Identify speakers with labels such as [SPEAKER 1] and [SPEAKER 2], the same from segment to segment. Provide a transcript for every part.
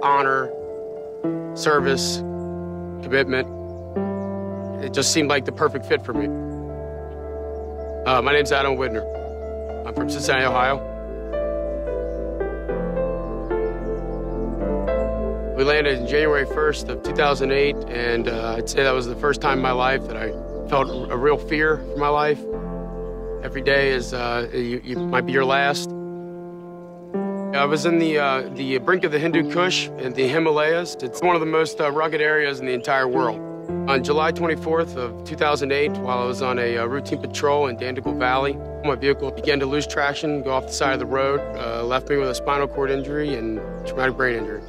[SPEAKER 1] honor, service, commitment. It just seemed like the perfect fit for me. My name's Adam Widner. I'm from Cincinnati, Ohio. We landed in January 1st of 2008, and I'd say that was the first time in my life that I felt a real fear for my life. Every day is, you might be your last. I was in the brink of the Hindu Kush in the Himalayas. It's one of the most rugged areas in the entire world. On July 24th of 2008, while I was on a routine patrol in Dandagal Valley, my vehicle began to lose traction, go off the side of the road, left me with a spinal cord injury and traumatic brain injury.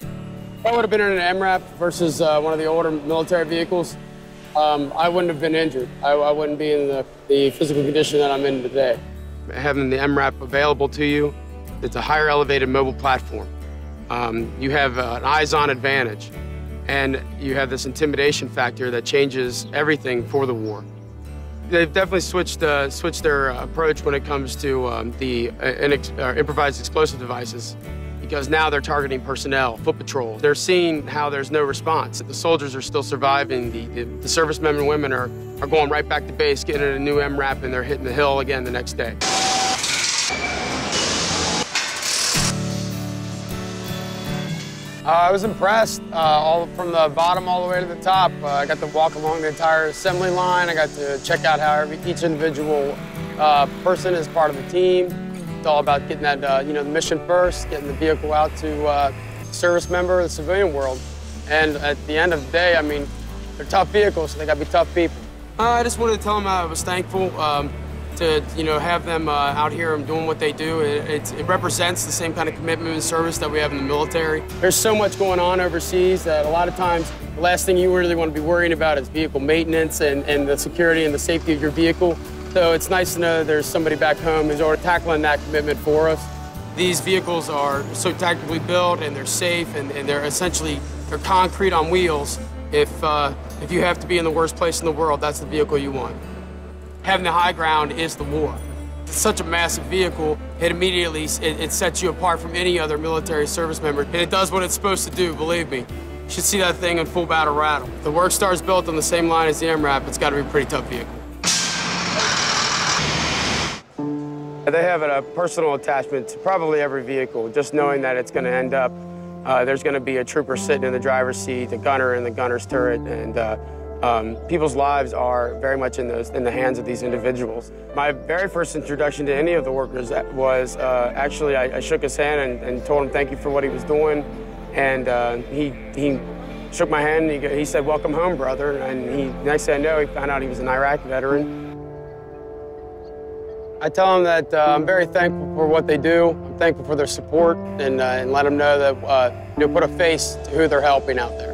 [SPEAKER 1] If I would have been in an MRAP versus one of the older military vehicles, I wouldn't have been injured. I wouldn't be in the physical condition that I'm in today. Having the MRAP available to you, it's a higher elevated mobile platform. You have an eyes-on advantage, and you have this intimidation factor that changes everything for the war. They've definitely switched their approach when it comes to the improvised explosive devices, because now they're targeting personnel, foot patrol. They're seeing how there's no response. The soldiers are still surviving. The servicemen and women are going right back to base, getting a new MRAP, and they're hitting the hill again the next day. I was impressed, all from the bottom all the way to the top. I got to walk along the entire assembly line. I got to check out how each individual person is part of the team. It's all about getting that, the mission first, getting the vehicle out to service member of the civilian world. And at the end of the day, I mean, they're tough vehicles, so they got to be tough people. I just wanted to tell them I was thankful to have them out here and doing what they do. It represents the same kind of commitment and service that we have in the military. There's so much going on overseas that a lot of times the last thing you really want to be worrying about is vehicle maintenance and the security and the safety of your vehicle. So it's nice to know there's somebody back home who's already tackling that commitment for us. These vehicles are so tactically built, and they're safe, and they're concrete on wheels. If you have to be in the worst place in the world, that's the vehicle you want. Having the high ground is the war. It's such a massive vehicle, it sets you apart from any other military service member, and it does what it's supposed to do, believe me. You should see that thing in full battle rattle. If the Workstar is built on the same line as the MRAP, it's got to be a pretty tough vehicle. They have a personal attachment to probably every vehicle, just knowing that it's going to end up, there's going to be a trooper sitting in the driver's seat, a gunner in the gunner's turret, and people's lives are very much in the hands of these individuals. My very first introduction to any of the workers was actually I shook his hand and told him thank you for what he was doing, and he shook my hand and he said, "Welcome home, brother." And next thing I know, he found out he was an Iraq veteran. I tell them that I'm very thankful for what they do. I'm thankful for their support, and let them know that put a face to who they're helping out there.